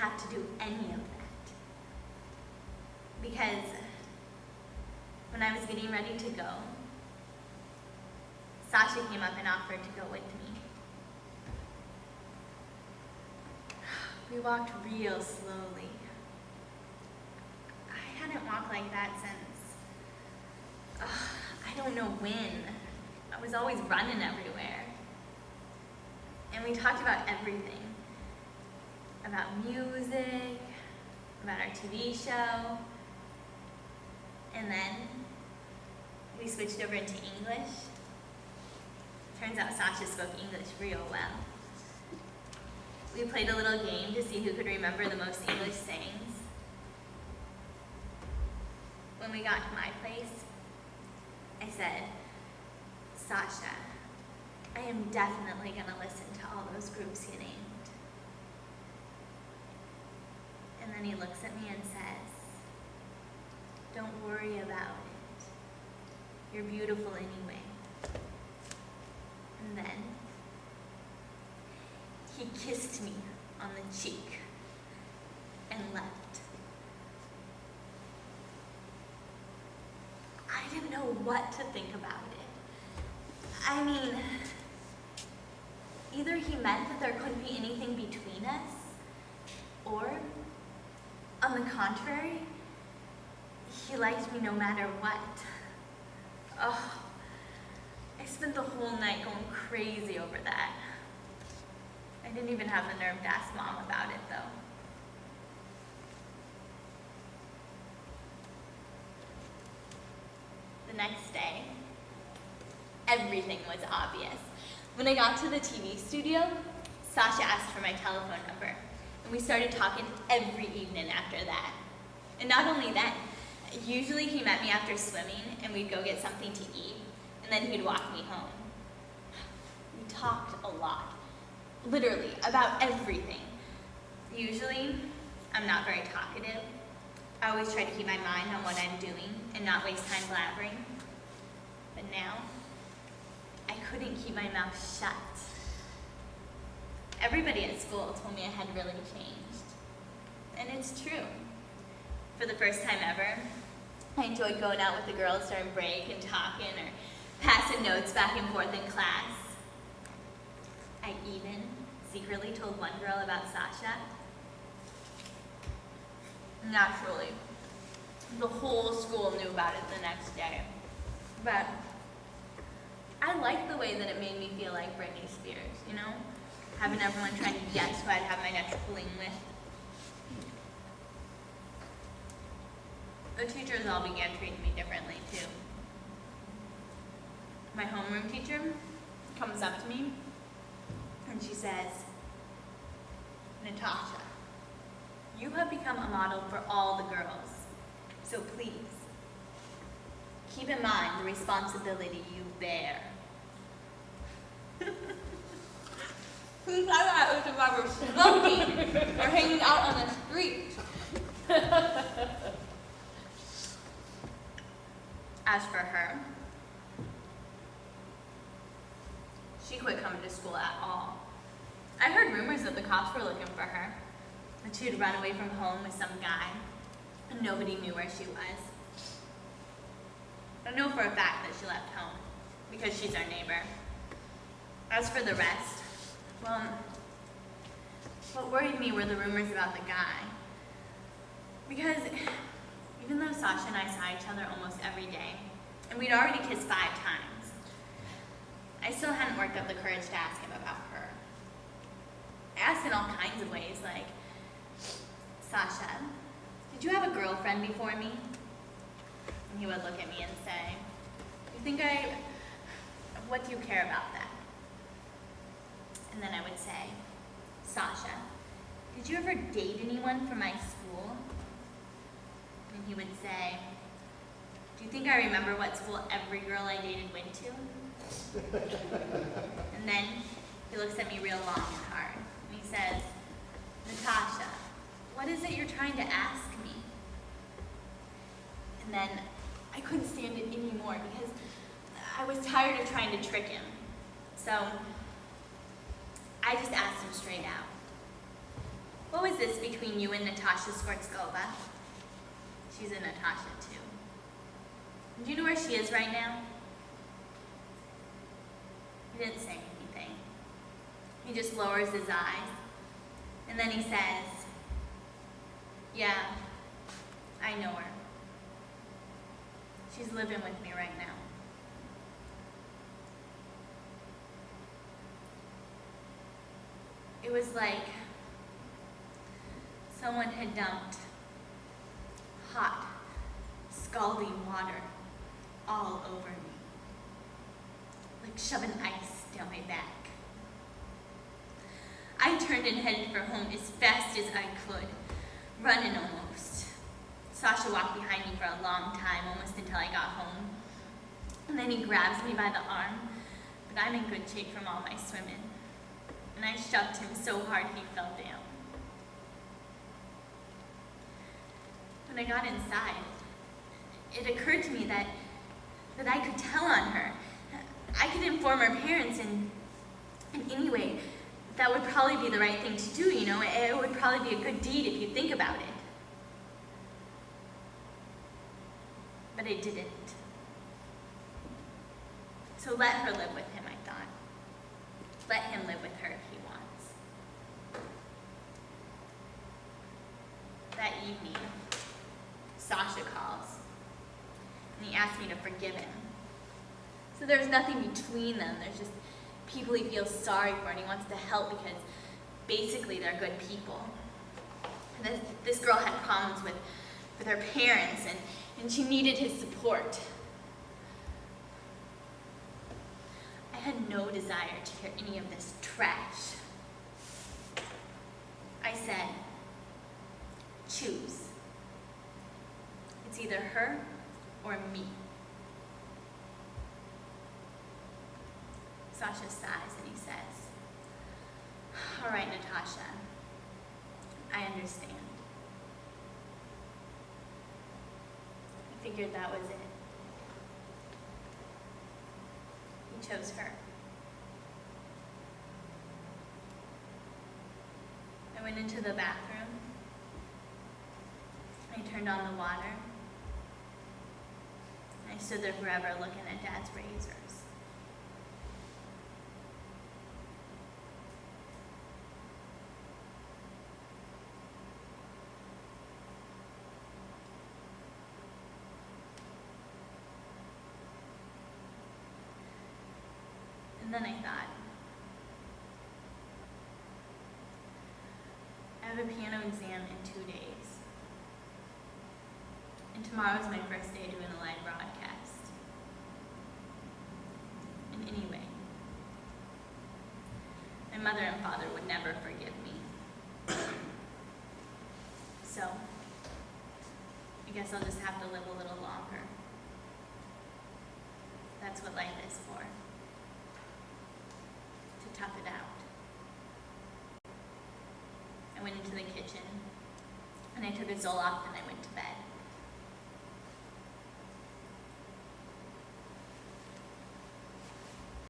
have to do any of that. Because when I was getting ready to go, Sasha came up and offered to go with me. We walked real slowly. I hadn't walked like that since, I don't know when. I was always running everywhere. And we talked about everything. About music, about our TV show, and then we switched over into English. Turns out Sasha spoke English real well. We played a little game to see who could remember the most English sayings. When we got to my place, I said, Sasha, I am definitely going to listen to all those groups you named. And then he looks at me and says, don't worry about it. You're beautiful anyway. And then he kissed me on the cheek and left. I didn't know what to think about it. I mean, either he meant that there couldn't be anything between us, or, on the contrary, he liked me no matter what. Oh, I spent the whole night going crazy over that. I didn't even have the nerve to ask Mom about it, though. The next day, everything was obvious. When I got to the TV studio, Sasha asked for my telephone number, and we started talking every evening after that. And not only then, usually he met me after swimming, and we'd go get something to eat, and then he'd walk me home. We talked a lot, literally, about everything. Usually, I'm not very talkative. I always try to keep my mind on what I'm doing and not waste time blabbering. But now, I couldn't keep my mouth shut. Everybody at school told me I had really changed. And it's true. For the first time ever, I enjoyed going out with the girls during break and talking or passing notes back and forth in class. I even secretly told one girl about Sasha. Naturally, the whole school knew about it the next day. But I liked the way that it made me feel like Britney Spears, you know? Having everyone trying to guess who I'd have my next fling with. The teachers all began treating me differently, too. My homeroom teacher comes up to me and she says, Natasha, you have become a model for all the girls, so please, keep in mind the responsibility you bear. Who thought I was if I were smoking or hanging out on the street? As for her, she quit coming to school at all. I heard rumors that the cops were looking for her, that she had run away from home with some guy, and nobody knew where she was. I know for a fact that she left home, because she's our neighbor. As for the rest, well, what worried me were the rumors about the guy. Because even though Sasha and I saw each other almost every day, and we'd already kissed 5 times, I still hadn't worked up the courage to ask him about her. I asked in all kinds of ways, like, Sasha, did you have a girlfriend before me? And he would look at me and say, what do you care about that? And then I would say, Sasha, did you ever date anyone from my school? And he would say, do you think I remember what school every girl I dated went to? And then he looks at me real long and hard, and he says, Natasha, what is it you're trying to ask me? And then I couldn't stand it anymore because I was tired of trying to trick him. So I just asked him straight out. What was this between you and Natasha Skvortskova? She's a Natasha, too. Do you know where she is right now? He didn't say anything. He just lowers his eyes. And then he says, yeah, I know her. She's living with me right now. It was like someone had dumped hot, scalding water all over me, like shoving ice down my back. I turned and headed for home as fast as I could, running almost. Sasha walked behind me for a long time, almost until I got home. And then he grabs me by the arm, but I'm in good shape from all my swimming. And I shoved him so hard he fell down. When I got inside, it occurred to me that I could tell on her. I could inform her parents, and anyway, that would probably be the right thing to do, you know. It would probably be a good deed if you think about it. But I didn't. So let her live with him, I thought. Let him live with her if he wants. That evening, Sasha calls, and he asks me to forgive him. So there's nothing between them. There's just people he feels sorry for, and he wants to help because basically they're good people. And this girl had problems with her parents, and she needed his support. I had no desire to hear any of this trash. I said, choose. It's either her or me. Sasha sighs and he says, all right, Natasha, I understand. I figured that was it. He chose her. I went into the bathroom. I turned on the water. I stood there forever looking at Dad's razors. And then I thought, I have a piano exam in 2 days. And tomorrow's my first day doing a live broadcast. And anyway, my mother and father would never forgive me. So, I guess I'll just have to live a little longer. That's what life is for. To tough it out. I went into the kitchen, and I took a Zoloft and I went to bed.